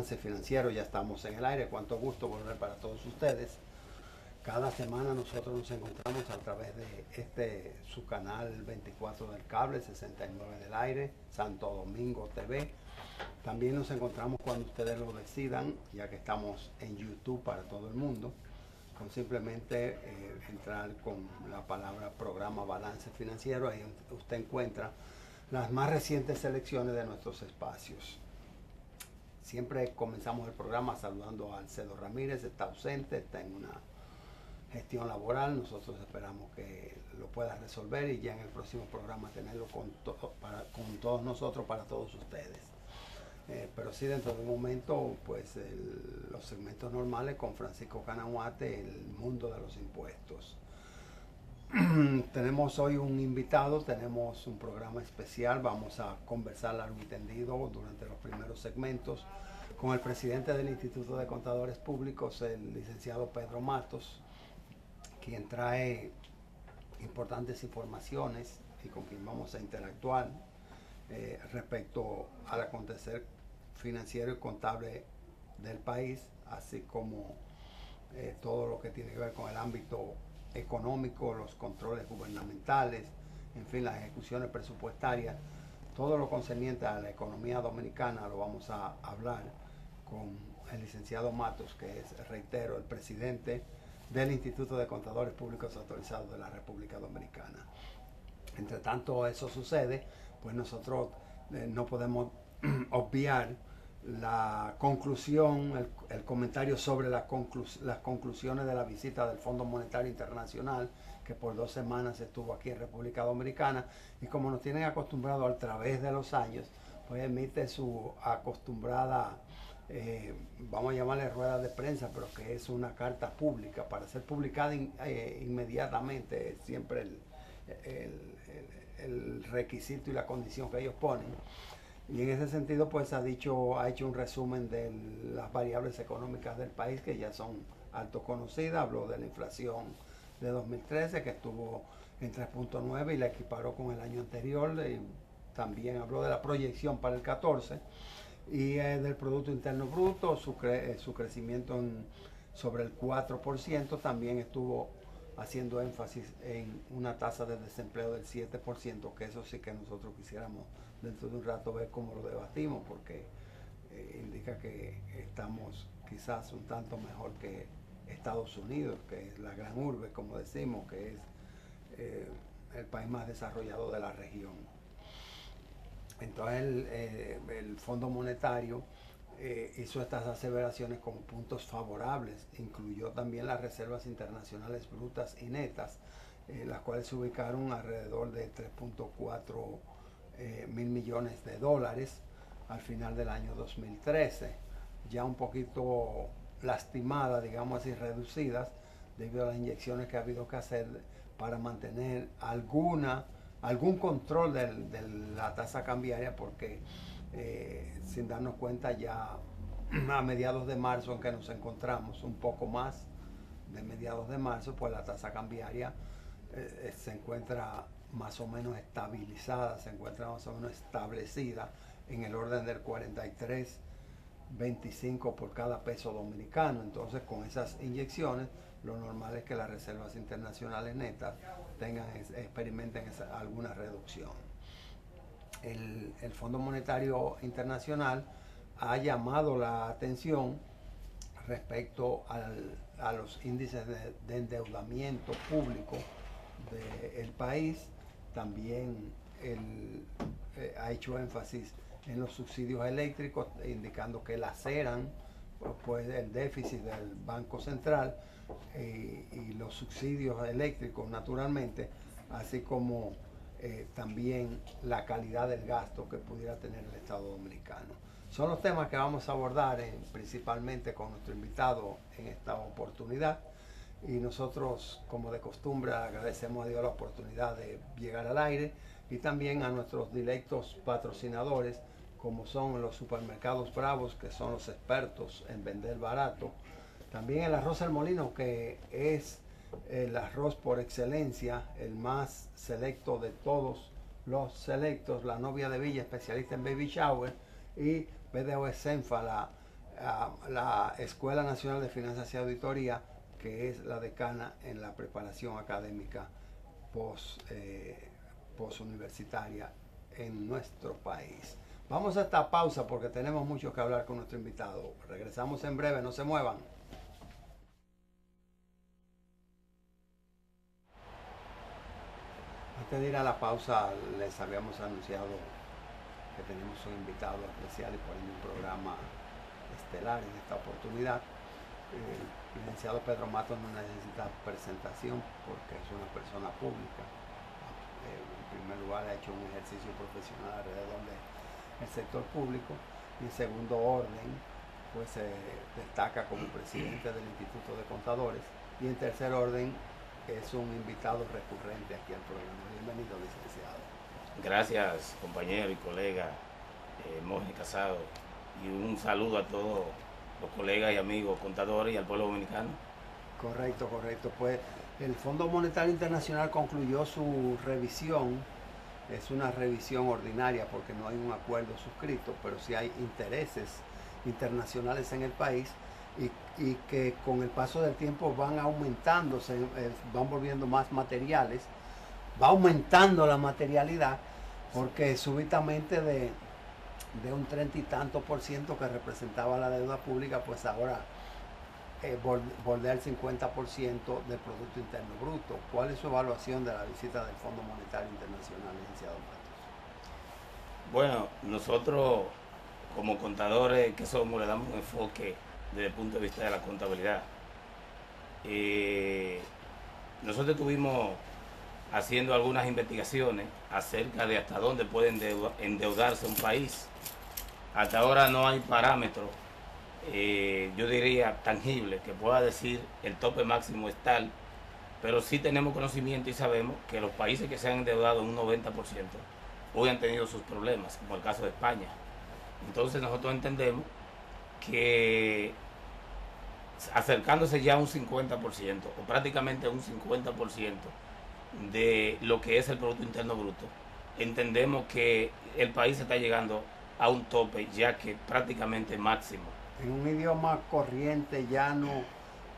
Financiero, ya estamos en el aire. Cuánto gusto volver para todos ustedes. Cada semana nosotros nos encontramos a través de su canal 24 del cable, 69 del aire, Santo Domingo TV. También nos encontramos cuando ustedes lo decidan, ya que estamos en YouTube para todo el mundo, con simplemente entrar con la palabra programa Balance Financiero. Ahí usted encuentra las más recientes selecciones de nuestros espacios. Siempre comenzamos el programa saludando a Alcedo Ramírez. Está ausente, está en una gestión laboral. Nosotros esperamos que lo pueda resolver y ya en el próximo programa tenerlo con todos nosotros, para todos ustedes. Pero sí, dentro de un momento, pues los segmentos normales con Francisco Canahuate, el mundo de los impuestos. Tenemos hoy un invitado, tenemos un programa especial. Vamos a conversar largo y tendido durante los primeros segmentos con el presidente del Instituto de Contadores Públicos, el licenciado Pedro Matos, quien trae importantes informaciones y con quien vamos a interactuar respecto al acontecer financiero y contable del país, así como todo lo que tiene que ver con el ámbito económico, los controles gubernamentales, en fin, las ejecuciones presupuestarias, todo lo concerniente a la economía dominicana lo vamos a hablar con el licenciado Matos, que es, reitero, el presidente del Instituto de Contadores Públicos Autorizados de la República Dominicana. Entre tanto eso sucede, pues nosotros no podemos obviar la conclusión, el comentario sobre las conclusiones de la visita del Fondo Monetario Internacional, que por 2 semanas estuvo aquí en República Dominicana, y como nos tienen acostumbrados a través de los años, pues emite su acostumbrada, vamos a llamarle rueda de prensa, pero que es una carta pública para ser publicada inmediatamente, siempre el requisito y la condición que ellos ponen. Y en ese sentido, pues ha hecho un resumen de las variables económicas del país, que ya son alto conocidas. Habló de la inflación de 2013, que estuvo en 3.9 y la equiparó con el año anterior. Y también habló de la proyección para el 14 y del Producto Interno Bruto, su crecimiento sobre el 4%. También estuvo haciendo énfasis en una tasa de desempleo del 7%, que eso sí que nosotros quisiéramos dentro de un rato ver cómo lo debatimos, porque indica que estamos quizás un tanto mejor que Estados Unidos, que es la gran urbe, como decimos, que es el país más desarrollado de la región. Entonces el Fondo Monetario hizo estas aseveraciones como puntos favorables. Incluyó también las reservas internacionales brutas y netas, las cuales se ubicaron alrededor de 3.4 mil millones de dólares al final del año 2013, ya un poquito lastimadas, digamos así, reducidas, debido a las inyecciones que ha habido que hacer para mantener algún control de la tasa cambiaria, porque sin darnos cuenta, ya a mediados de marzo, en que nos encontramos, un poco más de mediados de marzo, pues la tasa cambiaria se encuentra más o menos estabilizada, se encuentra más o menos establecida en el orden del 43.25 por cada peso dominicano. Entonces, con esas inyecciones, lo normal es que las reservas internacionales netas experimenten alguna reducción. El Fondo Monetario Internacional ha llamado la atención respecto a los índices de endeudamiento público del país. También ha hecho énfasis en los subsidios eléctricos, indicando que laceran pues el déficit del Banco Central y los subsidios eléctricos, naturalmente, así como también la calidad del gasto que pudiera tener el Estado Dominicano. Son los temas que vamos a abordar principalmente con nuestro invitado en esta oportunidad. Y nosotros, como de costumbre, agradecemos a Dios la oportunidad de llegar al aire, y también a nuestros directos patrocinadores, como son los supermercados Bravos, que son los expertos en vender barato. También el arroz El Molino, que es el arroz por excelencia, el más selecto de todos los selectos. La Novia de Villa, especialista en baby shower. Y BDO Senfa, la la Escuela Nacional de Finanzas y Auditoría, que es la decana en la preparación académica postuniversitaria en nuestro país. Vamos a esta pausa porque tenemos mucho que hablar con nuestro invitado. Regresamos en breve, no se muevan. Antes de ir a la pausa, les habíamos anunciado que tenemos un invitado especial y por ende un programa estelar en esta oportunidad. El licenciado Pedro Matos no necesita presentación porque es una persona pública. En primer lugar, ha hecho un ejercicio profesional alrededor del sector público, y en segundo orden, pues se destaca como presidente del Instituto de Contadores, y en tercer orden es un invitado recurrente aquí al programa. Bienvenido, licenciado. Gracias, compañero y colega Moje Casado, y un saludo a todos los colegas y amigos contadores y al pueblo dominicano. Correcto. Pues el Fondo Monetario Internacional concluyó su revisión. Es una revisión ordinaria porque no hay un acuerdo suscrito, pero sí hay intereses internacionales en el país y que con el paso del tiempo van aumentando, van volviendo más materiales, va aumentando la materialidad, porque súbitamente de un 30 y tanto por ciento que representaba la deuda pública, pues ahora bordea el 50% del Producto Interno Bruto. ¿Cuál es su evaluación de la visita del Fondo Monetario Internacional, licenciado Matos? Bueno, nosotros como contadores que somos le damos un enfoque desde el punto de vista de la contabilidad. Nosotros estuvimos haciendo algunas investigaciones acerca de hasta dónde puede endeudarse un país. Hasta ahora no hay parámetro, yo diría, tangible, que pueda decir el tope máximo es tal, pero sí tenemos conocimiento y sabemos que los países que se han endeudado en un 90% hoy han tenido sus problemas, como el caso de España. Entonces nosotros entendemos que acercándose ya a un 50% o prácticamente a un 50% de lo que es el Producto Interno Bruto, entendemos que el país está llegando a un tope ya que prácticamente máximo. En un idioma corriente, llano,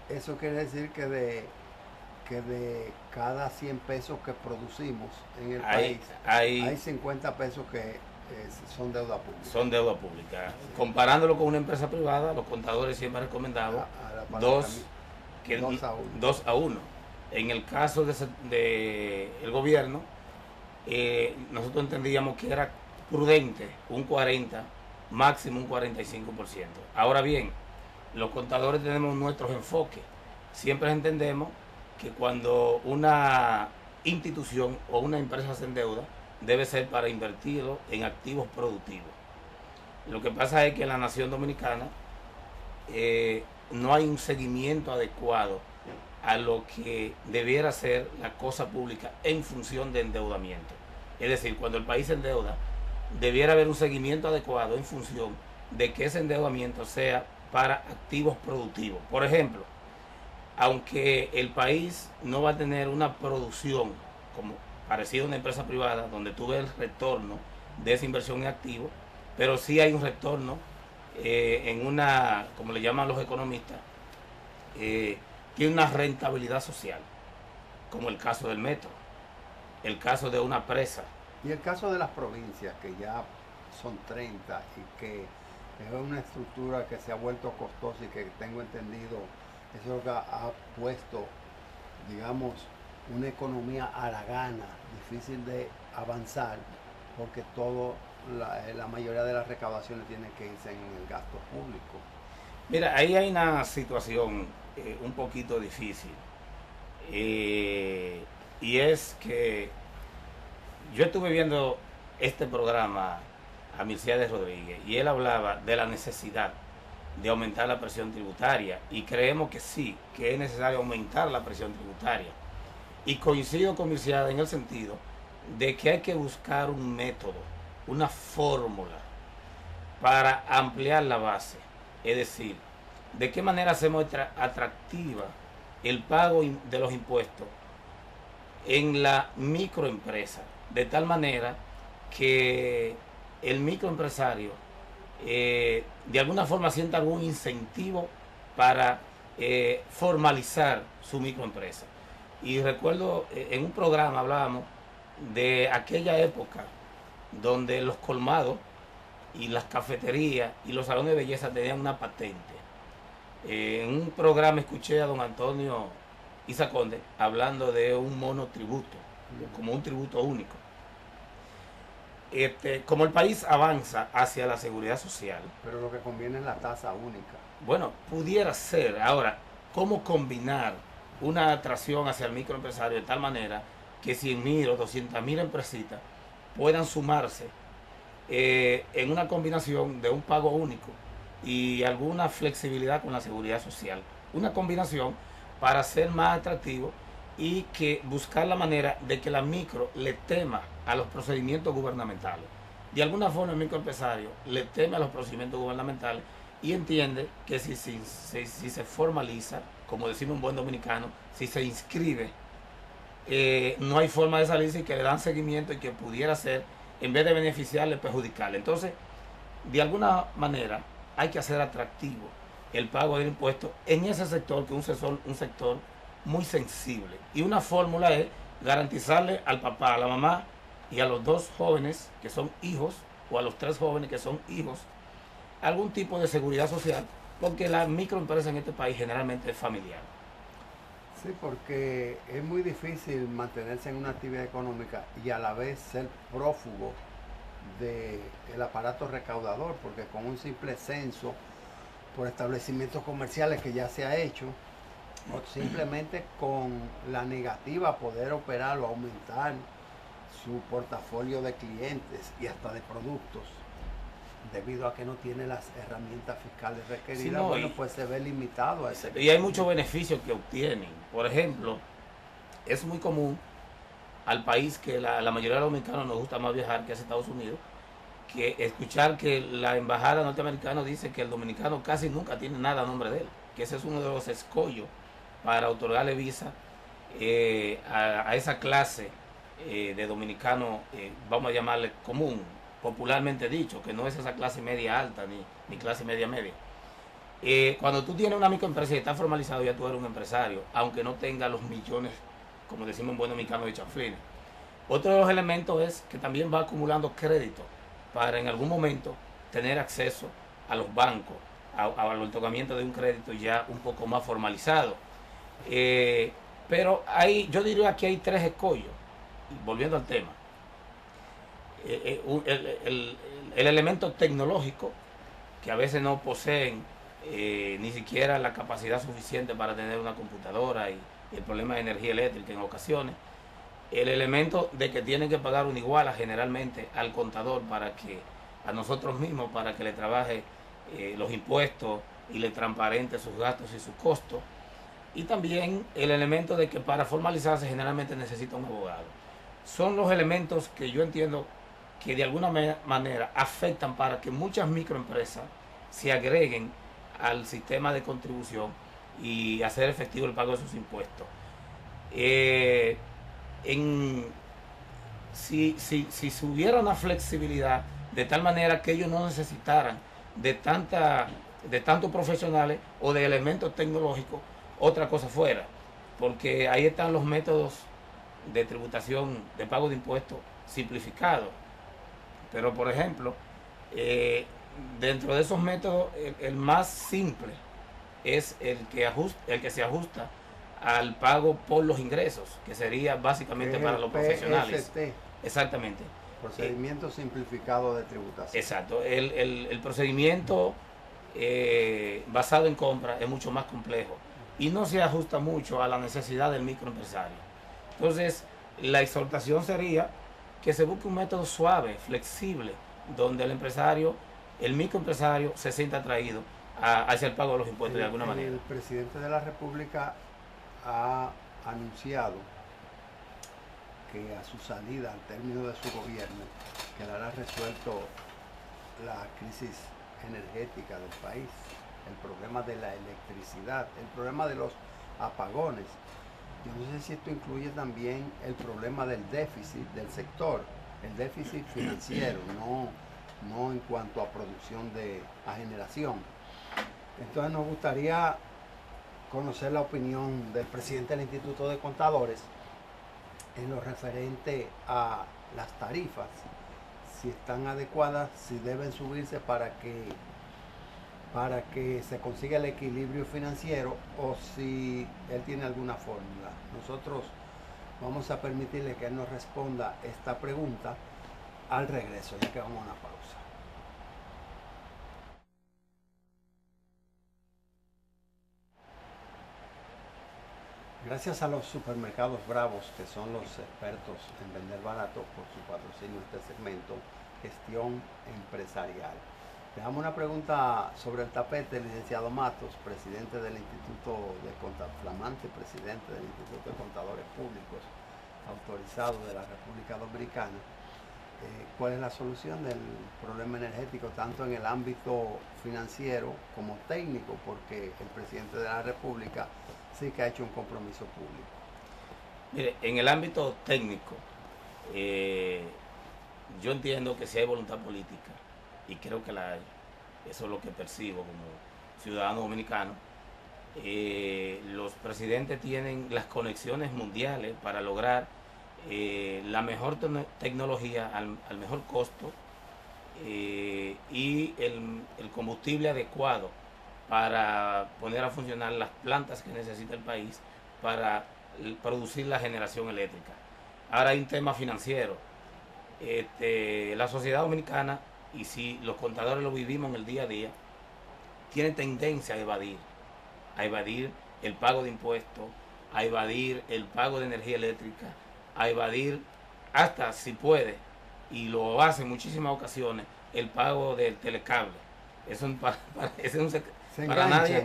eso quiere decir que de cada 100 pesos que producimos en el país, hay 50 pesos que son deuda pública. Son deuda pública. Comparándolo con una empresa privada, los contadores siempre han recomendado 2 a 1. En el caso de el gobierno, nosotros entendíamos que era prudente un 40, máximo un 45%. Ahora bien, los contadores tenemos nuestros enfoques. Siempre entendemos que cuando una institución o una empresa se endeuda, debe ser para invertirlo en activos productivos. Lo que pasa es que en la nación dominicana no hay un seguimiento adecuado a lo que debiera ser la cosa pública en función de endeudamiento. Es decir, cuando el país se endeuda, debiera haber un seguimiento adecuado en función de que ese endeudamiento sea para activos productivos. Por ejemplo, aunque el país no va a tener una producción como parecido a una empresa privada, donde tú ves el retorno de esa inversión en activos, pero sí hay un retorno en una, como le llaman los economistas, tiene una rentabilidad social, como el caso del metro, el caso de una presa. Y el caso de las provincias, que ya son 30 y que es una estructura que se ha vuelto costosa y que tengo entendido, eso es lo que ha puesto, digamos, una economía haragana, difícil de avanzar, porque la mayoría de las recaudaciones tienen que irse en el gasto público. Mira, ahí hay una situación un poquito difícil, y es que yo estuve viendo este programa a Milciades Rodríguez y él hablaba de la necesidad de aumentar la presión tributaria, y creemos que sí, que es necesario aumentar la presión tributaria. Y coincido con Milciades en el sentido de que hay que buscar un método, una fórmula para ampliar la base. Es decir, de qué manera hacemos atractiva el pago de los impuestos en la microempresa, de tal manera que el microempresario de alguna forma sienta algún incentivo para formalizar su microempresa. Y recuerdo en un programa hablábamos de aquella época donde los colmados y las cafeterías y los salones de belleza tenían una patente. En un programa escuché a don Antonio Isaconde hablando de un monotributo, como un tributo único. Como el país avanza hacia la seguridad social. Pero lo que conviene es la tasa única. Bueno, pudiera ser. Ahora, ¿cómo combinar una atracción hacia el microempresario de tal manera que 100.000 o 200.000 empresitas puedan sumarse en una combinación de un pago único y alguna flexibilidad con la seguridad social? Una combinación para ser más atractivo y que buscar la manera de que la micro le tema a los procedimientos gubernamentales. De alguna forma el microempresario le teme a los procedimientos gubernamentales y entiende que si se formaliza, como decimos un buen dominicano, si se inscribe, no hay forma de salirse y que le dan seguimiento y que pudiera ser, en vez de beneficiarle, perjudicarle. Entonces, de alguna manera, hay que hacer atractivo el pago del impuesto en ese sector, que es un sector muy sensible. Y una fórmula es garantizarle al papá, a la mamá y a los 2 jóvenes que son hijos, o a los 3 jóvenes que son hijos, algún tipo de seguridad social, porque la microempresa en este país generalmente es familiar. Sí, porque es muy difícil mantenerse en una actividad económica y a la vez ser prófugo del aparato recaudador, porque con un simple censo por establecimientos comerciales que ya se ha hecho, o simplemente con la negativa a poder operar o aumentar su portafolio de clientes y hasta de productos, debido a que no tiene las herramientas fiscales requeridas, Sí, no, bueno, pues se ve limitado a ese. Y hay muchos beneficios que obtienen. Por ejemplo, es muy común al país que la mayoría de los dominicanos nos gusta más viajar que a Estados Unidos, que escuchar que la embajada norteamericana dice que el dominicano casi nunca tiene nada a nombre de él, que ese es uno de los escollos para otorgarle visa a esa clase de dominicano, vamos a llamarle común, popularmente dicho, que no es esa clase media alta ni clase media media. Cuando tú tienes una microempresa y estás formalizado, ya tú eres un empresario, aunque no tenga los millones, como decimos en buen dominicano, de chanflines. Otro de los elementos es que también va acumulando crédito para en algún momento tener acceso a los bancos, al otorgamiento de un crédito ya un poco más formalizado. Pero yo diría que hay 3 escollos, volviendo al tema. El elemento tecnológico, que a veces no poseen ni siquiera la capacidad suficiente para tener una computadora, y el problema de energía eléctrica en ocasiones. El elemento de que tienen que pagar una iguala generalmente al contador para que a nosotros mismos, para que le trabaje los impuestos y le transparente sus gastos y sus costos. Y también el elemento de que para formalizarse generalmente necesita un abogado. Son los elementos que yo entiendo que de alguna manera afectan para que muchas microempresas se agreguen al sistema de contribución y hacer efectivo el pago de sus impuestos. Si se hubiera una flexibilidad de tal manera que ellos no necesitaran de tantos profesionales o de elementos tecnológicos, otra cosa fuera, porque ahí están los métodos de tributación, de pago de impuestos simplificados. Pero por ejemplo, dentro de esos métodos, el más simple es el que se ajusta al pago por los ingresos, que sería básicamente para los profesionales. PST. Exactamente. Procedimiento simplificado de tributación. Exacto. El procedimiento basado en compra es mucho más complejo y no se ajusta mucho a la necesidad del microempresario. Entonces, la exhortación sería que se busque un método suave, flexible, donde el microempresario se sienta atraído hacia el pago de los impuestos de alguna manera. El presidente de la República ha anunciado que a su salida, al término de su gobierno, quedará resuelto la crisis energética del país, el problema de la electricidad, el problema de los apagones. Yo no sé si esto incluye también el problema del déficit del sector, el déficit financiero, no no en cuanto a producción a generación. Entonces nos gustaría conocer la opinión del presidente del Instituto de Contadores en lo referente a las tarifas, si están adecuadas, si deben subirse para que se consiga el equilibrio financiero, o si él tiene alguna fórmula. Nosotros vamos a permitirle que él nos responda esta pregunta al regreso, ya que vamos a una pausa. Gracias a los supermercados Bravos, que son los expertos en vender barato, por su patrocinio de este segmento, Gestión Empresarial. Dejamos una pregunta sobre el tapete, licenciado Matos, presidente del Instituto de Contadores, flamante presidente del Instituto de Contadores Públicos, autorizado de la República Dominicana. ¿Cuál es la solución del problema energético, tanto en el ámbito financiero como técnico? Porque el presidente de la República sí que ha hecho un compromiso público. Mire, en el ámbito técnico, yo entiendo que si hay voluntad política, y creo que la hay, eso es lo que percibo como ciudadano dominicano, los presidentes tienen las conexiones mundiales para lograr la mejor tecnología al mejor costo y el combustible adecuado para poner a funcionar las plantas que necesita el país para producir la generación eléctrica. Ahora hay un tema financiero. La sociedad dominicana, y si los contadores lo vivimos en el día a día, tiene tendencia a evadir el pago de impuestos, a evadir el pago de energía eléctrica, a evadir hasta, si puede, y lo hace en muchísimas ocasiones, el pago del telecable. Para nadie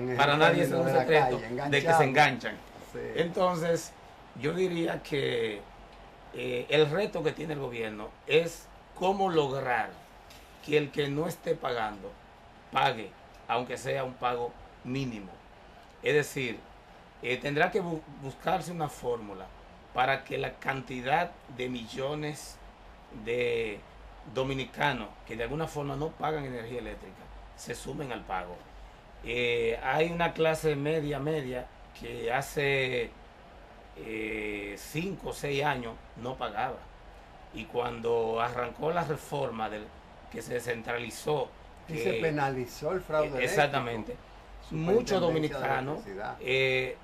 es un secreto de que se enganchan. Sí. Entonces, yo diría que el reto que tiene el gobierno es cómo lograr que el que no esté pagando, pague, aunque sea un pago mínimo. Es decir, tendrá que buscarse una fórmula para que la cantidad de millones de dominicanos que de alguna forma no pagan energía eléctrica se sumen al pago. Hay una clase media que hace 5 o 6 años no pagaba, y cuando arrancó la reforma que se descentralizó, y se penalizó el fraude exactamente eléctrico, muchos dominicanos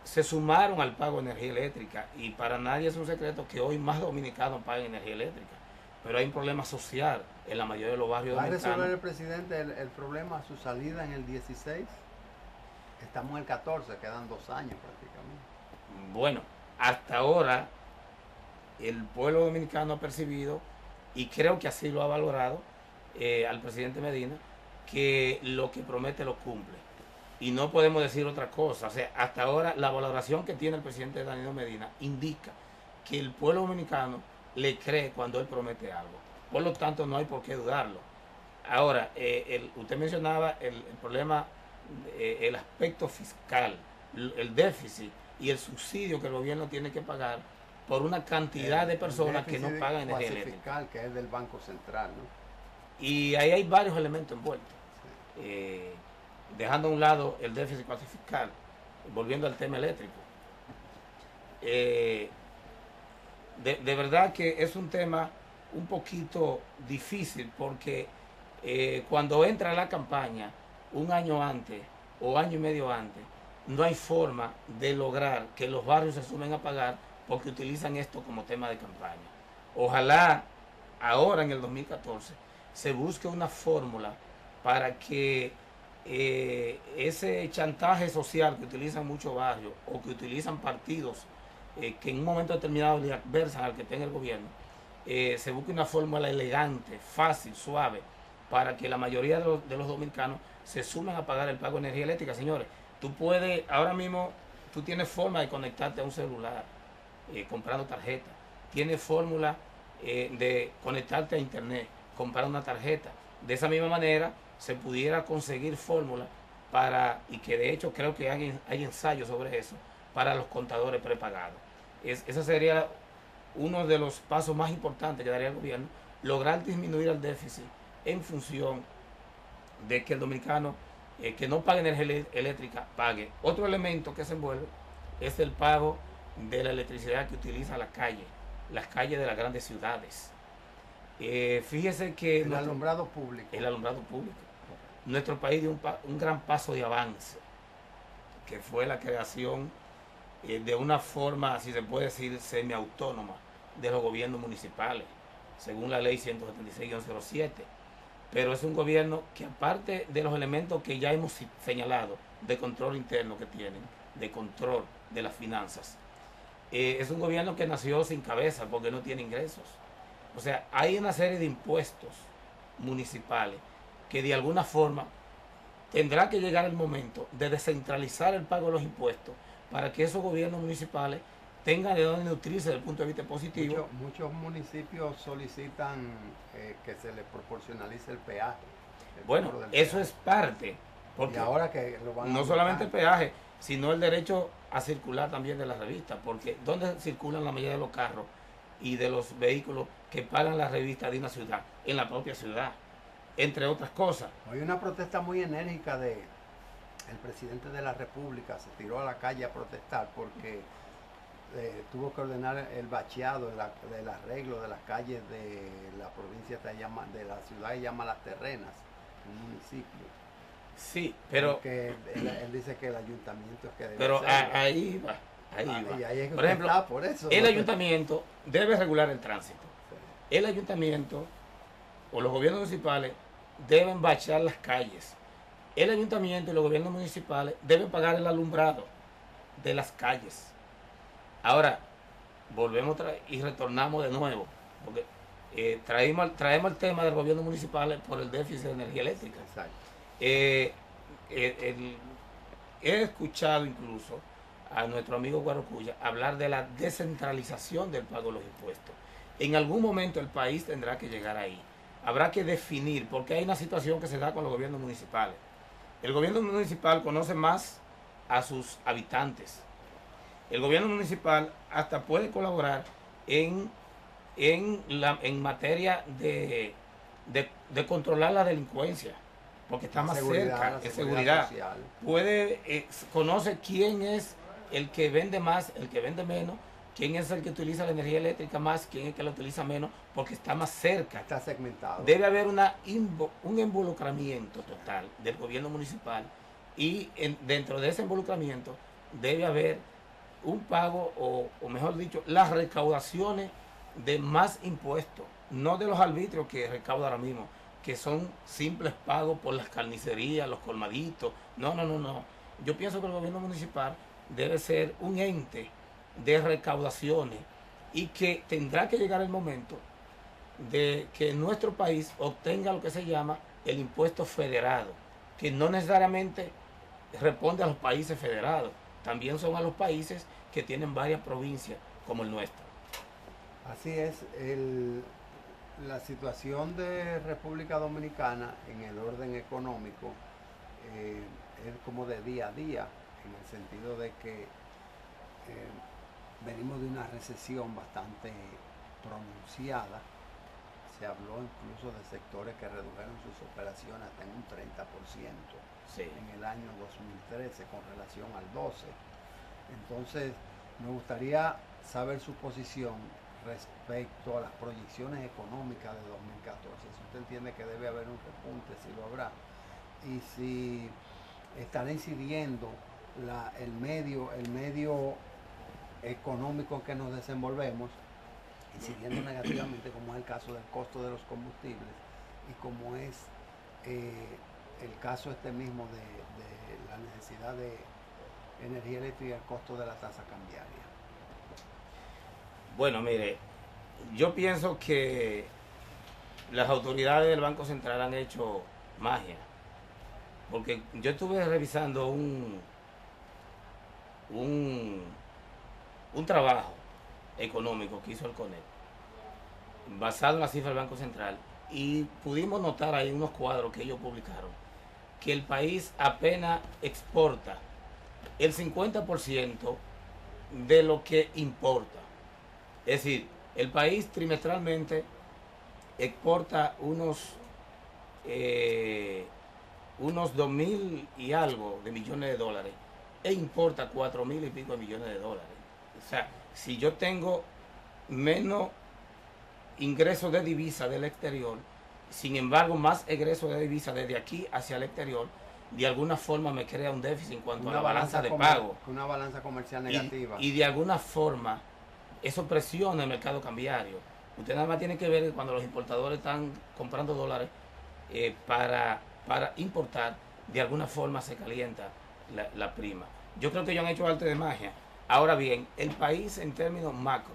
se sumaron al pago de energía eléctrica, y para nadie es un secreto que hoy más dominicanos pagan energía eléctrica, pero hay un problema social en la mayoría de los barrios dominicanos. ¿Va a resolver el presidente el problema a su salida en el 16? Estamos en el 14, quedan 2 años prácticamente. Bueno, hasta ahora el pueblo dominicano ha percibido, y creo que así lo ha valorado al presidente Medina, que lo que promete lo cumple. Y no podemos decir otra cosa. O sea, hasta ahora la valoración que tiene el presidente Danilo Medina indica que el pueblo dominicano le cree cuando él promete algo. Por lo tanto, no hay por qué dudarlo. Ahora, usted mencionaba el problema, el aspecto fiscal, el déficit y el subsidio que el gobierno tiene que pagar por una cantidad de personas que no pagan energía eléctrica. Fiscal, que es del Banco Central, ¿no? Y ahí hay varios elementos envueltos. Sí. Dejando a un lado el déficit cuasi fiscal, volviendo al tema eléctrico. De verdad que es un tema un poquito difícil, porque cuando entra la campaña un año antes o año y medio antes, no hay forma de lograr que los barrios se sumen a pagar, porque utilizan esto como tema de campaña. Ojalá ahora en el 2014 se busque una fórmula para que ese chantaje social que utilizan muchos barrios o que utilizan partidos que en un momento determinado le adversan al que tenga el gobierno, se busque una fórmula elegante, fácil, suave, para que la mayoría de los dominicanos se sumen a pagar el pago de energía eléctrica. Señores, tú puedes, ahora mismo, tú tienes forma de conectarte a un celular comprando tarjeta, tienes fórmula de conectarte a internet, comprar una tarjeta. De esa misma manera se pudiera conseguir fórmula para, y que de hecho creo que hay ensayos sobre eso, para los contadores prepagados. Ese sería uno de los pasos más importantes que daría el gobierno, lograr disminuir el déficit en función de que el dominicano que no pague energía eléctrica pague. Otro elemento que se envuelve es el pago de la electricidad que utiliza las calles de las grandes ciudades. Fíjese que el alumbrado público. El alumbrado público. Nuestro país dio un gran paso de avance, que fue la creación de una forma, si se puede decir, semiautónoma de los gobiernos municipales, según la ley 176-07. Pero es un gobierno que, aparte de los elementos que ya hemos señalado, de control interno que tienen, de control de las finanzas, es un gobierno que nació sin cabeza porque no tiene ingresos. O sea, hay una serie de impuestos municipales que de alguna forma tendrá que llegar el momento de descentralizar el pago de los impuestos para que esos gobiernos municipales tengan de dónde nutrirse desde el punto de vista positivo. Muchos municipios solicitan que se les proporcionalice el peaje. Bueno, eso es parte. Porque y ahora que lo van a no solamente el peaje, sino el derecho a circular también de la revista, porque ¿dónde circulan la mayoría de los carros y de los vehículos que pagan la revista de una ciudad? En la propia ciudad, entre otras cosas. Hay una protesta muy enérgica de el presidente de la República, se tiró a la calle a protestar porque tuvo que ordenar el bacheado, el arreglo de las calles de la provincia de la ciudad que llama Las Terrenas, un municipio. Sí, pero porque él dice que el ayuntamiento es que debe pero hacerlo. ahí va. Y ahí es que por ejemplo, está, por eso. el ayuntamiento debe regular el tránsito. Sí. El ayuntamiento o los gobiernos municipales deben bachear las calles. El ayuntamiento y los gobiernos municipales deben pagar el alumbrado de las calles. Ahora, volvemos y retornamos de nuevo, porque traemos el tema del gobierno municipal por el déficit de energía eléctrica. Exacto. He escuchado incluso a nuestro amigo Guarocuya hablar de la descentralización del pago de los impuestos. En algún momento el país tendrá que llegar ahí. Habrá que definir, porque hay una situación que se da con los gobiernos municipales. El gobierno municipal conoce más a sus habitantes. El gobierno municipal hasta puede colaborar en materia de controlar la delincuencia, porque está más cerca, de seguridad. Conoce quién es el que vende más, el que vende menos, quién es el que utiliza la energía eléctrica más, quién es el que la utiliza menos, porque está más cerca. Está segmentado. Debe haber un involucramiento total del gobierno municipal y dentro de ese involucramiento debe haber un pago o mejor dicho, las recaudaciones de más impuestos, no de los arbitrios que recauda ahora mismo, que son simples pagos por las carnicerías, los colmaditos. No. Yo pienso que el gobierno municipal debe ser un ente de recaudaciones y que tendrá que llegar el momento de que nuestro país obtenga lo que se llama el impuesto federado, que no necesariamente responde a los países federados, también son a los países que tienen varias provincias como el nuestro. Así es, la situación de República Dominicana en el orden económico es como de día a día, en el sentido de que venimos de una recesión bastante pronunciada. Se habló incluso de sectores que redujeron sus operaciones hasta en un 30% sí, en el año 2013 con relación al 12. Entonces, me gustaría saber su posición respecto a las proyecciones económicas de 2014. Si usted entiende que debe haber un repunte, si lo habrá, y si estará incidiendo el medio económico en que nos desenvolvemos, incidiendo negativamente, como es el caso del costo de los combustibles y como es el caso mismo de la necesidad de energía eléctrica y el costo de la tasa cambiaria. Bueno, mire, yo pienso que las autoridades del Banco Central han hecho magia, porque yo estuve revisando un trabajo económico que hizo el CONEP, basado en la cifra del Banco Central, y pudimos notar ahí unos cuadros que ellos publicaron, que el país apenas exporta el 50% de lo que importa. Es decir, el país trimestralmente exporta unos unos 2.000 y algo de millones de dólares e importa 4.000 y pico de millones de dólares. O sea, si yo tengo menos ingresos de divisa del exterior, sin embargo más egresos de divisa desde aquí hacia el exterior, de alguna forma me crea un déficit en cuanto a la balanza de pago. Una balanza comercial negativa. Y de alguna forma eso presiona el mercado cambiario. Usted nada más tiene que ver que cuando los importadores están comprando dólares para importar, de alguna forma se calienta la prima. Yo creo que ellos han hecho arte de magia. Ahora bien, el país en términos macro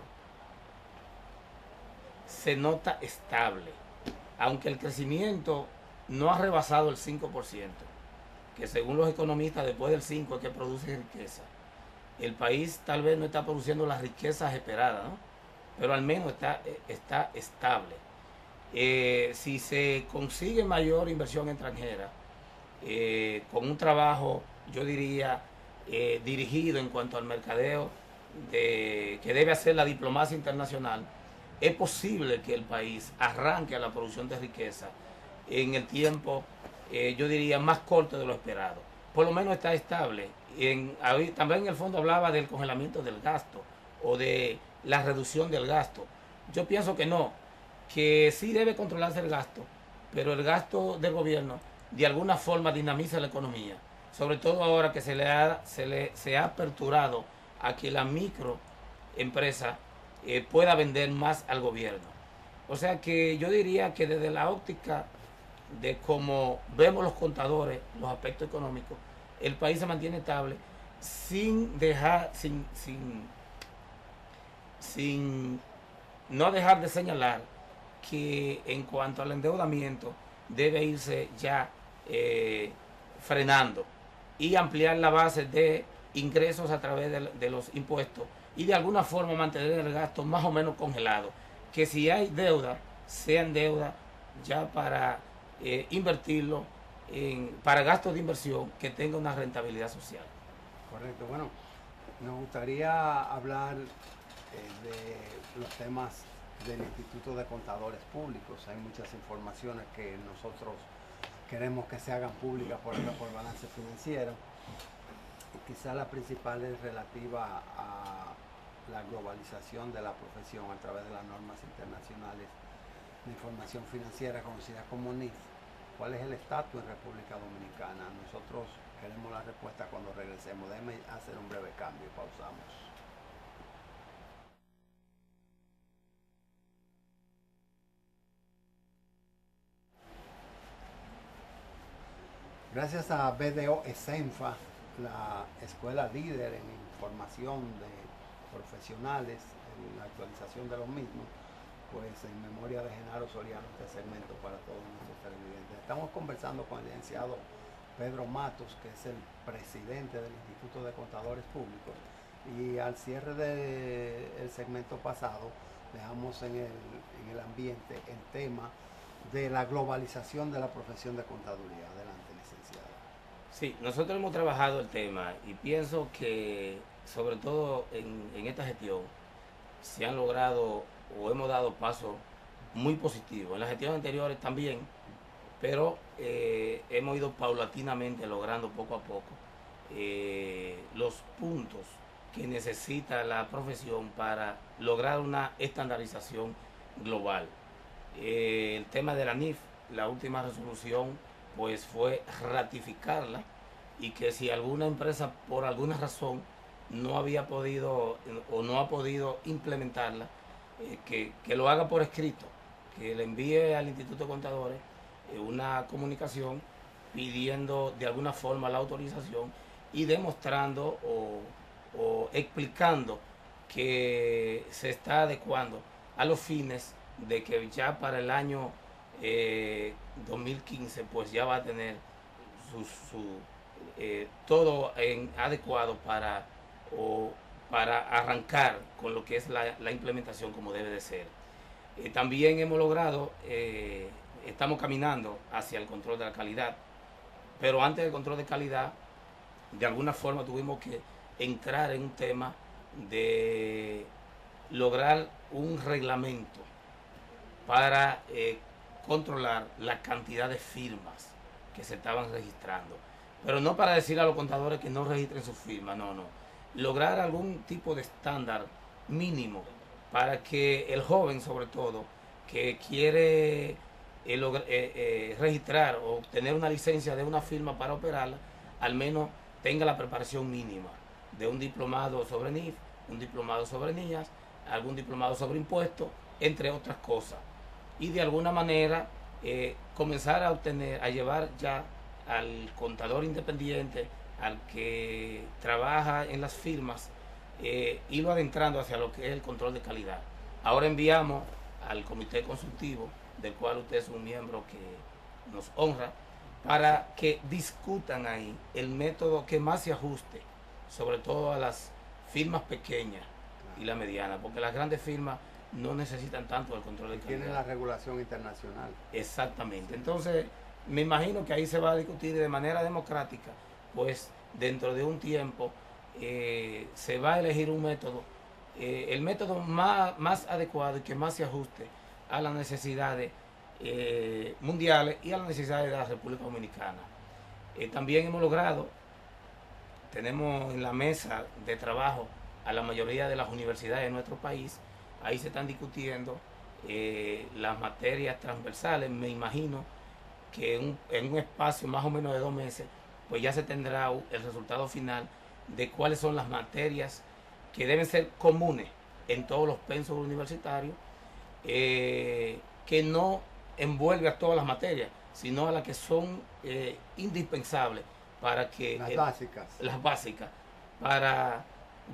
se nota estable, aunque el crecimiento no ha rebasado el 5%, que según los economistas después del 5% es que produce riqueza. El país tal vez no está produciendo las riquezas esperadas, ¿no? Pero al menos está estable. Si se consigue mayor inversión extranjera, con un trabajo, yo diría, dirigido en cuanto al mercadeo que debe hacer la diplomacia internacional, es posible que el país arranque a la producción de riqueza en el tiempo, yo diría, más corto de lo esperado. Por lo menos está estable. También el fondo hablaba del congelamiento del gasto o de la reducción del gasto. Yo pienso que no, que sí debe controlarse el gasto, pero el gasto del gobierno de alguna forma dinamiza la economía, sobre todo ahora que se ha aperturado a que la microempresa pueda vender más al gobierno. O sea que yo diría que desde la óptica de cómo vemos los contadores, los aspectos económicos, el país se mantiene estable sin no dejar de señalar que en cuanto al endeudamiento debe irse ya frenando y ampliar la base de ingresos a través de los impuestos y de alguna forma mantener el gasto más o menos congelado. Que si hay deuda, sean deuda ya para invertirlo para gastos de inversión que tenga una rentabilidad social. Correcto. Bueno, nos gustaría hablar de los temas del Instituto de Contadores Públicos. Hay muchas informaciones que nosotros queremos que se hagan públicas por balance financiero. Y quizá la principal es relativa a la globalización de la profesión a través de las normas internacionales de información financiera conocidas como NIF. ¿Cuál es el estatus en República Dominicana? Nosotros queremos la respuesta cuando regresemos. Déjeme hacer un breve cambio y pausamos. Gracias a BDO ESENFA, la escuela líder en formación de profesionales, en la actualización de los mismos, pues en memoria de Genaro Soriano, este segmento para todos nuestros televidentes. Estamos conversando con el licenciado Pedro Matos, que es el presidente del Instituto de Contadores Públicos, y al cierre del segmento pasado dejamos en el ambiente el tema de la globalización de la profesión de contaduría. Adelante, licenciado. Sí, nosotros hemos trabajado el tema y pienso que sobre todo en esta gestión se han logrado o hemos dado pasos muy positivos. En las gestiones anteriores también, pero hemos ido paulatinamente logrando poco a poco los puntos que necesita la profesión para lograr una estandarización global. El tema de la NIF, la última resolución, pues fue ratificarla y que si alguna empresa por alguna razón no había podido o no ha podido implementarla, que lo haga por escrito, que le envíe al Instituto de Contadores una comunicación pidiendo de alguna forma la autorización y demostrando o explicando que se está adecuando a los fines de que ya para el año 2015 pues ya va a tener todo adecuado para arrancar con lo que es la implementación como debe de ser. También hemos logrado, estamos caminando hacia el control de la calidad, pero antes del control de calidad, de alguna forma tuvimos que entrar en un tema de lograr un reglamento para controlar la cantidad de firmas que se estaban registrando. Pero no para decir a los contadores que no registren sus firmas, no. Lograr algún tipo de estándar mínimo para que el joven, sobre todo, que quiere registrar o tener una licencia de una firma para operarla, al menos tenga la preparación mínima de un diplomado sobre NIF, un diplomado sobre niñas, algún diplomado sobre impuestos, entre otras cosas. Y de alguna manera comenzar a llevar ya al contador independiente, al que trabaja en las firmas, irlo adentrando hacia lo que es el control de calidad. Ahora enviamos al comité consultivo, del cual usted es un miembro que nos honra, para que discutan ahí el método que más se ajuste, sobre todo a las firmas pequeñas y la mediana, porque las grandes firmas no necesitan tanto el control de calidad. Tienen la regulación internacional. Exactamente. Entonces, me imagino que ahí se va a discutir de manera democrática, pues dentro de un tiempo se va a elegir un método, el método más adecuado y que más se ajuste a las necesidades mundiales y a las necesidades de la República Dominicana. También hemos logrado, tenemos en la mesa de trabajo a la mayoría de las universidades de nuestro país. Ahí se están discutiendo las materias transversales. Me imagino que en un espacio más o menos de 2 meses, pues ya se tendrá el resultado final de cuáles son las materias que deben ser comunes en todos los pensos universitarios, que no envuelve a todas las materias, sino a las que son indispensables para que... Las básicas, para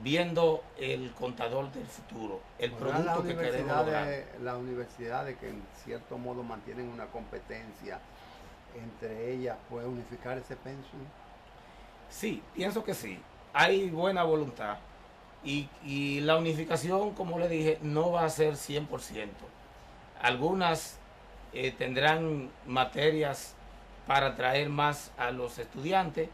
viendo el contador del futuro, el producto que queremos lograr. Las universidades que en cierto modo mantienen una competencia entre ellas, ¿puede unificar ese pensum? Sí, pienso que sí. Hay buena voluntad y la unificación, como le dije, no va a ser 100%. Algunas tendrán materias para atraer más a los estudiantes,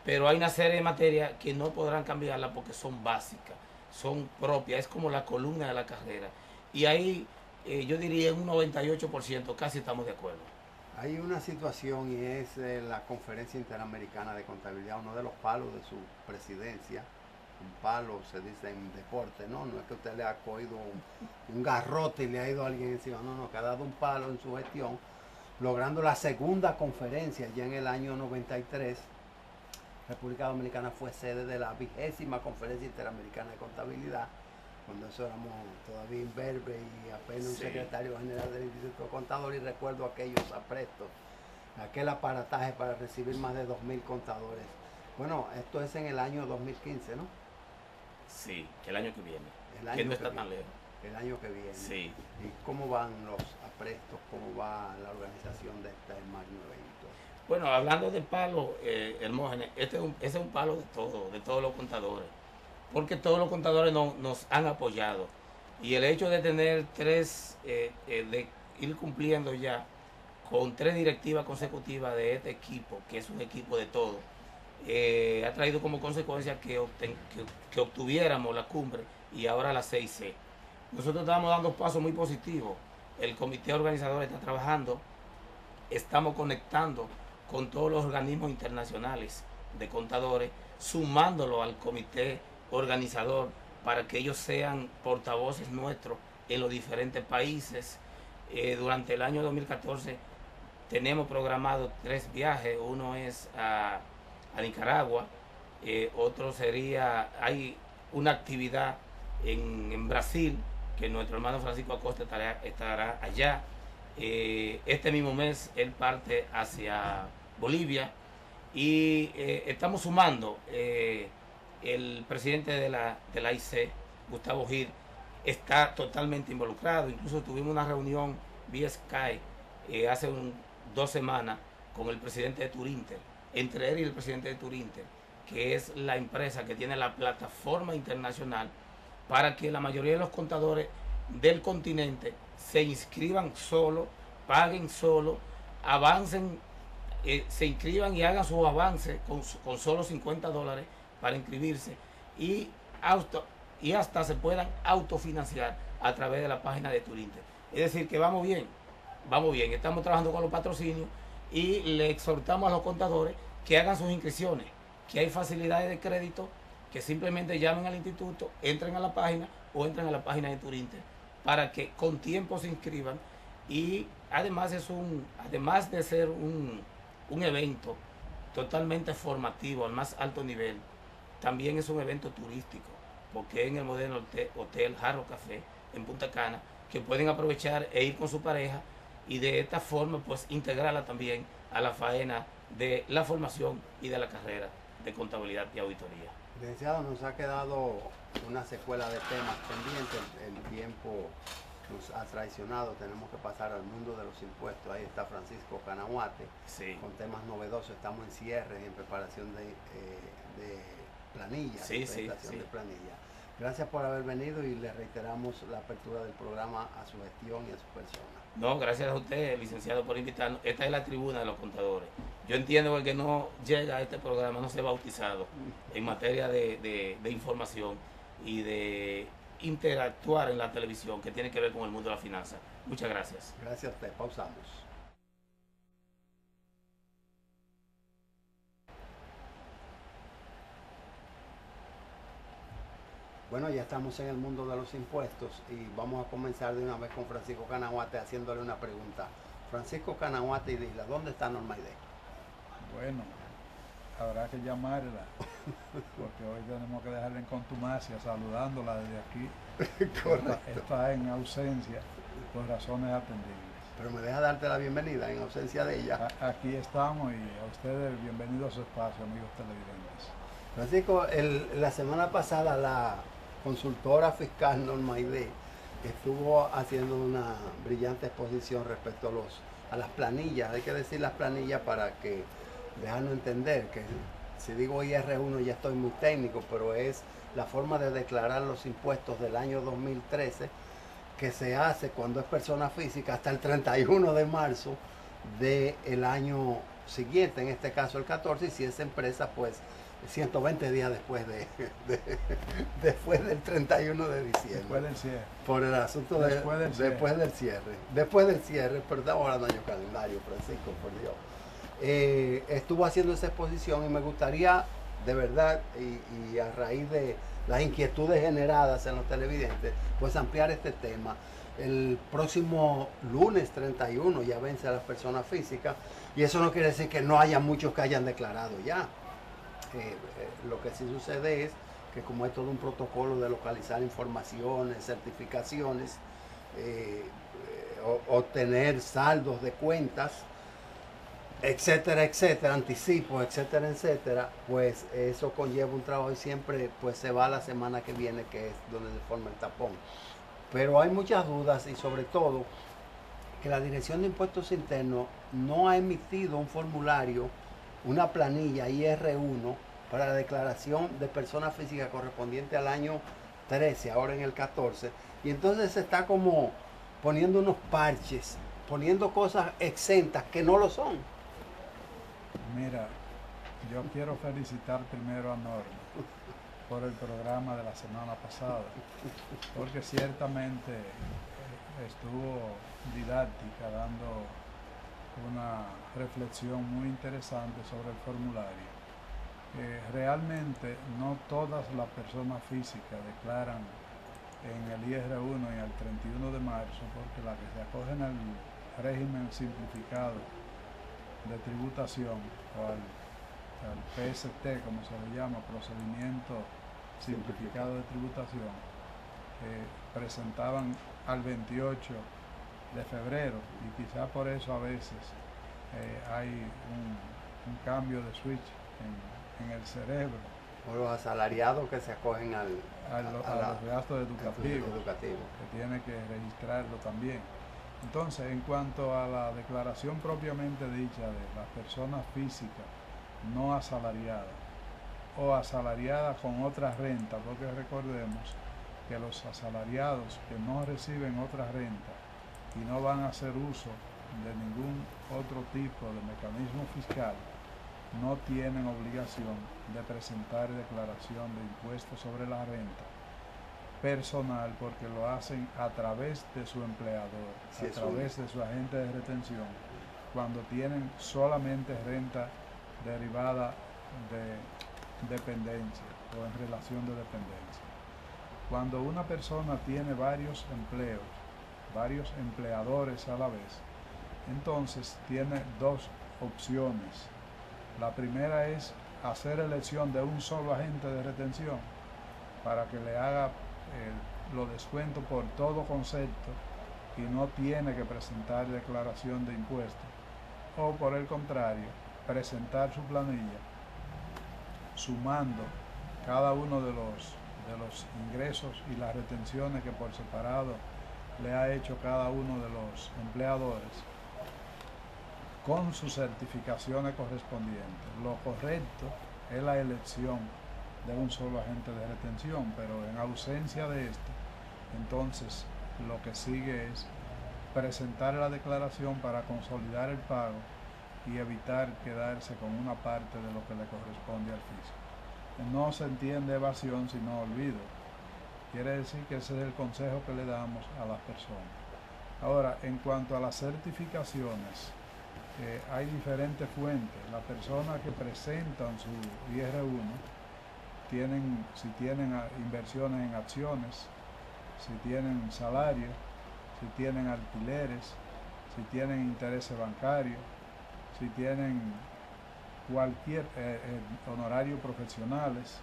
pero hay una serie de materias que no podrán cambiarla porque son básicas, son propias, es como la columna de la carrera. Y ahí yo diría un 98% casi estamos de acuerdo. Hay una situación y es la Conferencia Interamericana de Contabilidad, uno de los palos de su presidencia. Un palo se dice en deporte, ¿no? No es que usted le ha cogido un garrote y le ha ido a alguien encima, no, que ha dado un palo en su gestión, logrando la segunda conferencia ya en el año 93. República Dominicana fue sede de la 20ª Conferencia Interamericana de Contabilidad, cuando eso éramos todavía imberbe y apenas un secretario general del Instituto de Contador, y recuerdo aquellos aprestos, aquel aparataje para recibir más de 2.000 contadores. Bueno, esto es en el año 2015, ¿no? Sí, el año que viene. Que no está tan lejos. El año que viene. Sí. ¿Y cómo van los aprestos? ¿Cómo va la organización de este magno evento? Bueno, hablando de palo, Hermógenes, ese es un palo de todos los contadores, porque todos los contadores nos han apoyado. Y el hecho de tener de ir cumpliendo ya con 3 directivas consecutivas de este equipo, que es un equipo de todos, ha traído como consecuencia que obtuviéramos la cumbre y ahora la 6C. Nosotros estamos dando pasos muy positivos. El comité organizador está trabajando, estamos conectando con todos los organismos internacionales de contadores, sumándolo al comité organizador para que ellos sean portavoces nuestros en los diferentes países. Durante el año 2014 tenemos programado 3 viajes. Uno es a Nicaragua, otro sería, hay una actividad en Brasil, que nuestro hermano Francisco Acosta estará allá. Este mismo mes él parte hacia Bolivia y estamos sumando. El presidente de la AIC, Gustavo Gil, está totalmente involucrado. Incluso tuvimos una reunión vía Skype hace 2 semanas con el presidente de Turinter, entre él y el presidente de Turinter, que es la empresa que tiene la plataforma internacional para que la mayoría de los contadores del continente se inscriban solo, paguen solo, avancen, se inscriban y hagan sus avances con solo $50 para inscribirse y hasta se puedan autofinanciar a través de la página de Turinter. Es decir, que vamos bien. vamos bien, estamos trabajando con los patrocinios y le exhortamos a los contadores que hagan sus inscripciones, que hay facilidades de crédito, que simplemente llamen al instituto, entren a la página o entren a la página de Turinter para que con tiempo se inscriban. Y además además de ser un evento totalmente formativo al más alto nivel, también es un evento turístico, porque es en el moderno hotel Jarro Café en Punta Cana, que pueden aprovechar e ir con su pareja y de esta forma pues integrarla también a la faena de la formación y de la carrera de contabilidad y auditoría. Licenciado, nos ha quedado una secuela de temas pendientes, el tiempo nos ha traicionado, tenemos que pasar al mundo de los impuestos. Ahí está Francisco Canahuate, Sí. con temas novedosos, estamos en cierre y en preparación de planilla, presentación de planilla. Gracias por haber venido y le reiteramos la apertura del programa a su gestión y a su persona. No, gracias a usted, licenciado, por invitarnos. Esta es la tribuna de los contadores. Yo entiendo que el que no llega a este programa no se ha bautizado en materia de información y de interactuar en la televisión que tiene que ver con el mundo de la finanza. Muchas gracias. Gracias a usted. Pausamos. Bueno, ya estamos en el mundo de los impuestos y vamos a comenzar de una vez con Francisco Canahuate haciéndole una pregunta. Francisco Canahuate y Dila, ¿dónde está Norma Aide? Bueno, habrá que llamarla, porque hoy tenemos que dejarla en contumacia saludándola desde aquí. Correcto. Está en ausencia por razones atendibles. Pero me deja darte la bienvenida en ausencia de ella. Aquí estamos y a ustedes bienvenidos a su espacio, amigos televidentes. Francisco, la semana pasada la consultora fiscal Norma Aide estuvo haciendo una brillante exposición respecto a las planillas. Hay que decir las planillas para que dejarnos entender que si digo IR1 ya estoy muy técnico, pero es la forma de declarar los impuestos del año 2013 que se hace cuando es persona física hasta el 31 de marzo del año siguiente, en este caso el 14, y si es empresa pues 120 días después después del 31 de diciembre. Después del cierre. Por el asunto después del cierre. Después del cierre, pero estamos hablando de año calendario, Francisco, por Dios. Estuvo haciendo esa exposición y me gustaría, de verdad, y a raíz de las inquietudes generadas en los televidentes, pues ampliar este tema. El próximo lunes 31 ya vence a las personas físicas y eso no quiere decir que no haya muchos que hayan declarado ya. Lo que sí sucede es que como es todo un protocolo de localizar informaciones, certificaciones, obtener saldos de cuentas, etcétera, etcétera, anticipos, etcétera, etcétera, pues eso conlleva un trabajo y siempre pues se va la semana que viene, que es donde se forma el tapón. Pero hay muchas dudas y sobre todo que la Dirección de Impuestos Internos no ha emitido un formulario, una planilla IR1 para la declaración de persona física correspondiente al año 13, ahora en el 14, y entonces se está como poniendo unos parches, poniendo cosas exentas que no lo son. Mira, yo quiero felicitar primero a Norma por el programa de la semana pasada, porque ciertamente estuvo didáctica, dando una reflexión muy interesante sobre el formulario. Realmente no todas las personas físicas declaran en el IR1 y al 31 de marzo, porque las que se acogen al régimen simplificado de tributación o al PST, como se le llama, procedimiento simplificado de tributación, presentaban al 28 de febrero y quizá por eso a veces hay un cambio de switch en el cerebro. O los asalariados que se acogen a los gastos educativos, educativo. que tiene que registrarlo también. Entonces, en cuanto a la declaración propiamente dicha de las personas físicas no asalariadas o asalariadas con otra renta, porque recordemos que los asalariados que no reciben otra renta y no van a hacer uso de ningún otro tipo de mecanismo fiscal, no tienen obligación de presentar declaración de impuestos sobre la renta personal porque lo hacen a través de su empleador, Sí, a través de su agente de retención, cuando tienen solamente renta derivada de dependencia o en relación de dependencia. Cuando una persona tiene varios empleos, varios empleadores a la vez, entonces tiene dos opciones. La primera es hacer elección de un solo agente de retención para que le haga los descuentos por todo concepto y no tiene que presentar declaración de impuestos. O por el contrario, presentar su planilla sumando cada uno de los ingresos y las retenciones que por separado le ha hecho cada uno de los empleadores con sus certificaciones correspondientes. Lo correcto es la elección de un solo agente de retención, pero en ausencia de esto, entonces lo que sigue es presentar la declaración para consolidar el pago y evitar quedarse con una parte de lo que le corresponde al fisco. No se entiende evasión sino olvido. Quiere decir que ese es el consejo que le damos a las personas. Ahora, en cuanto a las certificaciones, hay diferentes fuentes. Las personas que presentan su IR1 si tienen inversiones en acciones, si tienen salarios, si tienen alquileres, si tienen intereses bancarios, si tienen cualquier honorarios profesionales,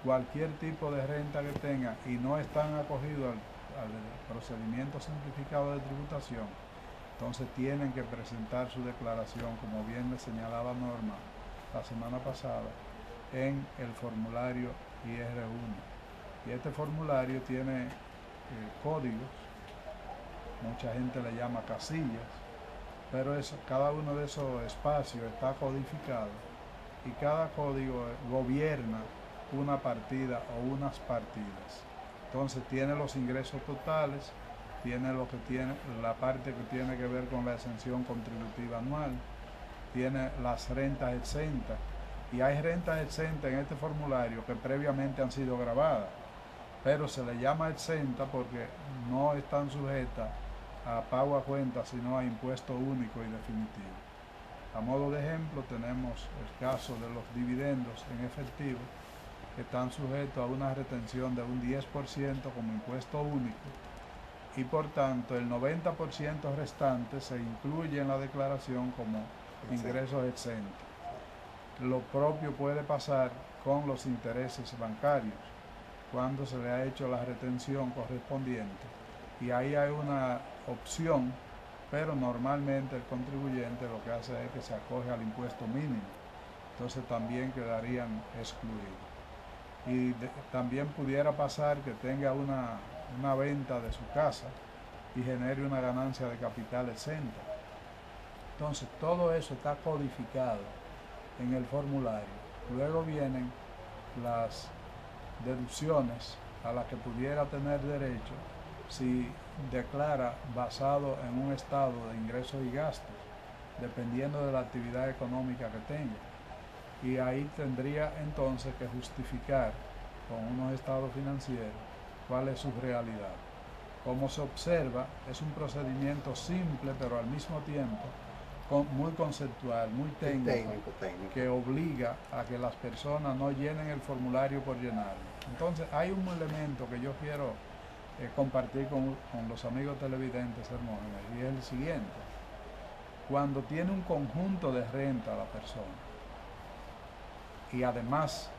cualquier tipo de renta que tengan y no están acogidos al procedimiento simplificado de tributación, entonces tienen que presentar su declaración, como bien le señalaba Norma la semana pasada, en el formulario IR1. Y este formulario tiene códigos, mucha gente le llama casillas, pero cada uno de esos espacios está codificado y cada código gobierna una partida o unas partidas. Entonces tiene los ingresos totales, tiene la parte que tiene que ver con la exención contributiva anual, tiene las rentas exentas, y hay rentas exentas en este formulario que previamente han sido grabadas, pero se le llama exenta porque no están sujetas a pago a cuenta, sino a impuesto único y definitivo. A modo de ejemplo, tenemos el caso de los dividendos en efectivo, que están sujetos a una retención de un 10% como impuesto único, y por tanto el 90% restante se incluye en la declaración como ingresos exentos. Lo propio puede pasar con los intereses bancarios, cuando se le ha hecho la retención correspondiente, y ahí hay una opción, pero normalmente el contribuyente lo que hace es que se acoge al impuesto mínimo, entonces también quedarían excluidos. Y también pudiera pasar que tenga una venta de su casa y genere una ganancia de capital exenta. Entonces todo eso está codificado en el formulario. Luego vienen las deducciones a las que pudiera tener derecho si declara basado en un estado de ingresos y gastos, dependiendo de la actividad económica que tenga. Y ahí tendría entonces que justificar con unos estados financieros cuál es su realidad. Como se observa, es un procedimiento simple, pero al mismo tiempo muy conceptual, muy técnico, que obliga a que las personas no llenen el formulario por llenarlo. Entonces hay un elemento que yo quiero compartir con los amigos televidentes, Hermógenes, y es el siguiente. Cuando tiene un conjunto de renta la persona y además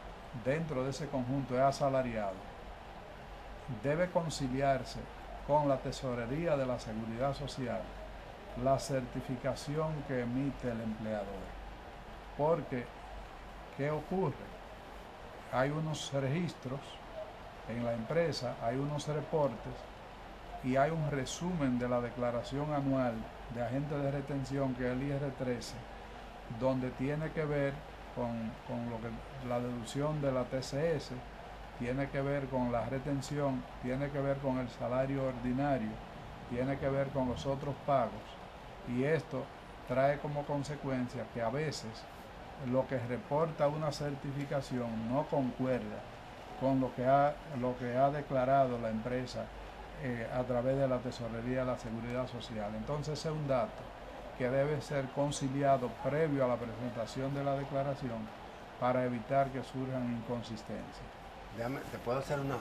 dentro de ese conjunto es asalariado, debe conciliarse con la tesorería de la Seguridad Social la certificación que emite el empleador. Porque, ¿qué ocurre? Hay unos registros en la empresa, hay unos reportes y hay un resumen de la declaración anual de agente de retención, que es el IR13, donde tiene que ver con lo que la deducción de la TCS, tiene que ver con la retención, tiene que ver con el salario ordinario, tiene que ver con los otros pagos, y esto trae como consecuencia que a veces lo que reporta una certificación no concuerda con lo que ha declarado la empresa a través de la Tesorería de la Seguridad Social. Entonces ese es un dato que debe ser conciliado previo a la presentación de la declaración para evitar que surjan inconsistencias. Te puedo hacer una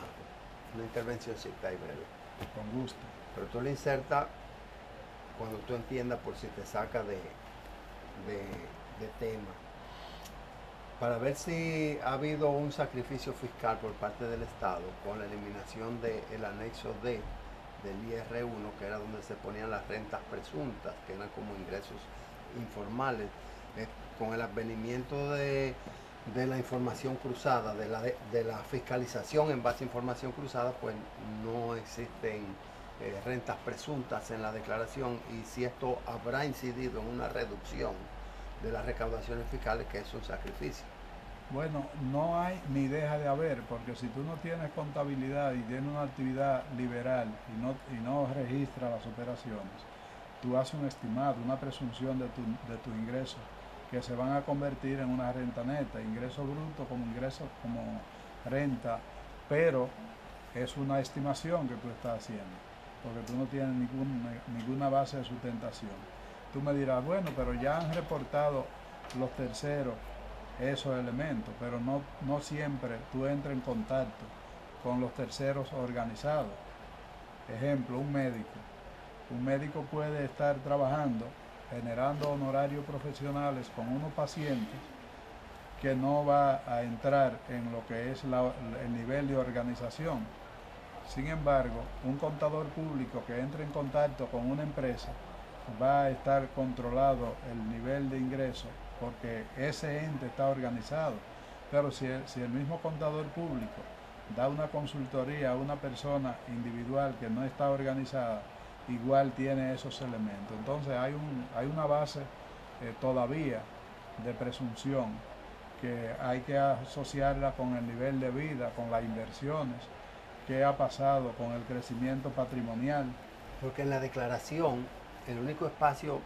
intervencióncita ahí breve. Con gusto. Pero tú le insertas cuando tú entiendas por si te saca de tema, para ver si ha habido un sacrificio fiscal por parte del Estado con la eliminación del anexo D del IR1, que era donde se ponían las rentas presuntas, que eran como ingresos informales, con el advenimiento de la información cruzada, de la fiscalización en base a información cruzada, pues no existen rentas presuntas en la declaración, y si esto habrá incidido en una reducción de las recaudaciones fiscales, que es un sacrificio. Bueno, no hay ni deja de haber, porque si tú no tienes contabilidad y tienes una actividad liberal y no registras las operaciones, tú haces un estimado, una presunción de tu ingreso, que se van a convertir en una renta neta, ingreso bruto como ingreso como renta, pero es una estimación que tú estás haciendo, porque tú no tienes ninguna base de sustentación. Tú me dirás, bueno, pero ya han reportado los terceros esos elementos, pero no siempre tú entras en contacto con los terceros organizados. Ejemplo, un médico. Un médico puede estar trabajando, generando honorarios profesionales con unos pacientes que no va a entrar en lo que es el nivel de organización. Sin embargo, un contador público que entre en contacto con una empresa va a estar controlado el nivel de ingreso porque ese ente está organizado. Pero si el mismo contador público da una consultoría a una persona individual que no está organizada, igual tiene esos elementos. Entonces hay una base todavía de presunción que hay que asociarla con el nivel de vida, con las inversiones, qué ha pasado con el crecimiento patrimonial. Porque en la declaración, el único espacio,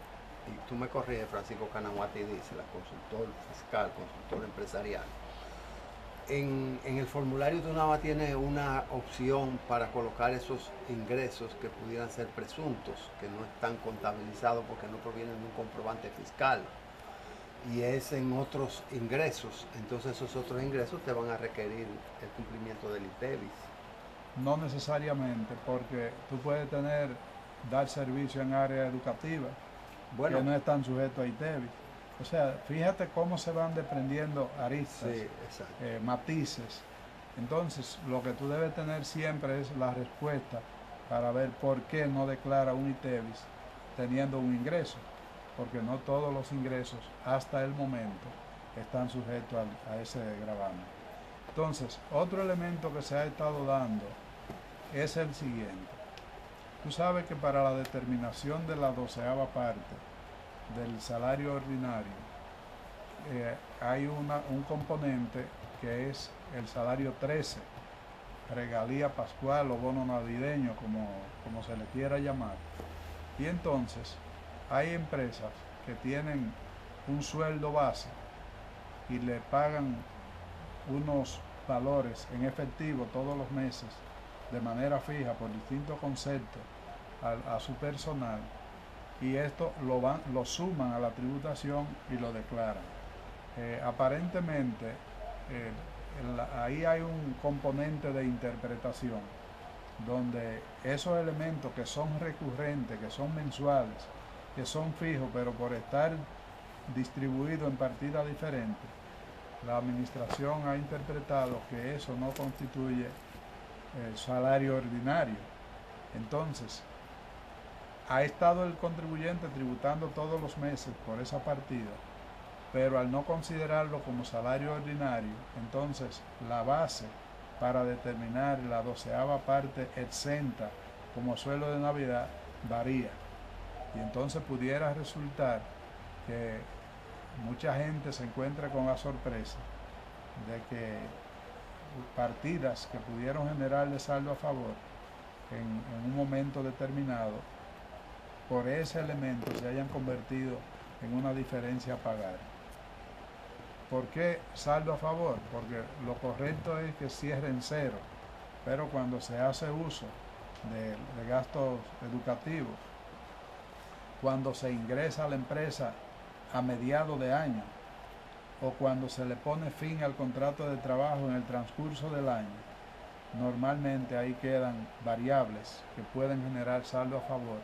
y tú me corriges, Francisco Canaguati dice, la consultor fiscal, consultor empresarial, en el formulario tú nada más tienes una opción para colocar esos ingresos que pudieran ser presuntos, que no están contabilizados porque no provienen de un comprobante fiscal, y es en otros ingresos. Entonces esos otros ingresos te van a requerir el cumplimiento del ITEVIS. No necesariamente, porque tú puedes dar servicio en área educativa, bueno, que no están sujetos a ITEVIS. O sea, fíjate cómo se van desprendiendo aristas, sí, matices. Entonces, lo que tú debes tener siempre es la respuesta para ver por qué no declara un ITEVIS teniendo un ingreso, porque no todos los ingresos hasta el momento están sujetos a ese gravamen. Entonces, otro elemento que se ha estado dando es el siguiente. Tú sabes que para la determinación de la 12ª parte del salario ordinario hay un componente que es el salario 13, regalía pascual o bono navideño, como se le quiera llamar. Y entonces hay empresas que tienen un sueldo base y le pagan unos valores en efectivo todos los meses de manera fija por distintos conceptos a su personal, y esto lo suman a la tributación y lo declaran. Aparentemente ahí hay un componente de interpretación donde esos elementos que son recurrentes, que son mensuales, que son fijos, pero por estar distribuidos en partidas diferentes, la administración ha interpretado que eso no constituye salario ordinario. Entonces, ha estado el contribuyente tributando todos los meses por esa partida, pero al no considerarlo como salario ordinario, entonces la base para determinar la 12ª parte exenta como sueldo de Navidad varía. Y entonces pudiera resultar que mucha gente se encuentre con la sorpresa de que partidas que pudieron generarle saldo a favor en un momento determinado, por ese elemento se hayan convertido en una diferencia a pagar. ¿Por qué saldo a favor? Porque lo correcto es que cierre en cero, pero cuando se hace uso de gastos educativos, cuando se ingresa a la empresa a mediados de año o cuando se le pone fin al contrato de trabajo en el transcurso del año, normalmente ahí quedan variables que pueden generar saldo a favor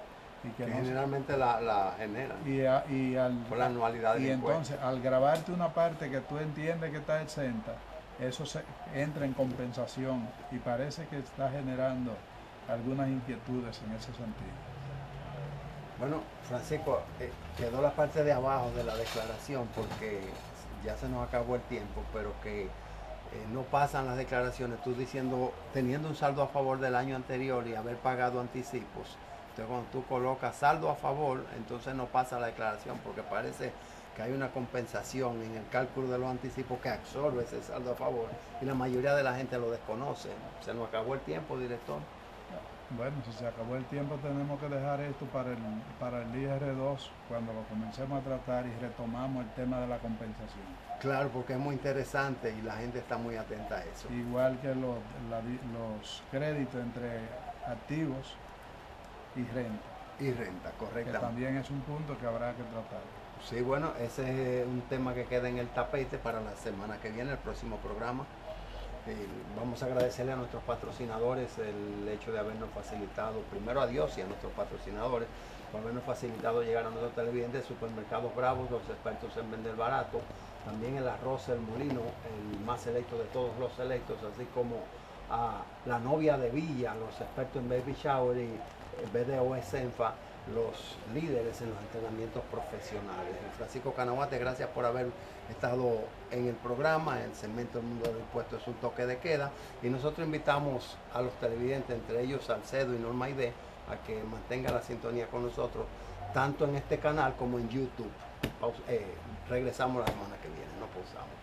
y que generalmente la generan por la anualidad y entonces al grabarte una parte que tú entiendes que está exenta, eso entra en compensación y parece que está generando algunas inquietudes en ese sentido. Bueno, Francisco, quedó la parte de abajo de la declaración porque ya se nos acabó el tiempo, pero que no pasan las declaraciones, tú diciendo, teniendo un saldo a favor del año anterior y haber pagado anticipos. Entonces cuando tú colocas saldo a favor, entonces no pasa la declaración porque parece que hay una compensación en el cálculo de los anticipos que absorbe ese saldo a favor y la mayoría de la gente lo desconoce. Se nos acabó el tiempo, director. Bueno, si se acabó el tiempo tenemos que dejar esto para el IR2 cuando lo comencemos a tratar y retomamos el tema de la compensación. Claro, porque es muy interesante y la gente está muy atenta a eso. Igual que los créditos entre activos y renta. Y renta, correctamente. Que también es un punto que habrá que tratar. Sí, bueno, ese es un tema que queda en el tapete para la semana que viene, el próximo programa. Vamos a agradecerle a nuestros patrocinadores el hecho de habernos facilitado, primero a Dios y a nuestros patrocinadores, por habernos facilitado llegar a nuestros televidentes, Supermercados Bravos, los expertos en vender barato, también el arroz El Molino, el más selecto de todos los selectos, así como a la novia de Villa, los expertos en baby shower y BDO Senfa, los líderes en los entrenamientos profesionales. Francisco Canavate, gracias por haber estado en el programa. El segmento El Mundo del Impuesto es un toque de queda y nosotros invitamos a los televidentes, entre ellos Salcedo y Norma Aide, a que mantenga la sintonía con nosotros tanto en este canal como en YouTube. Regresamos la semana que viene, no pausamos.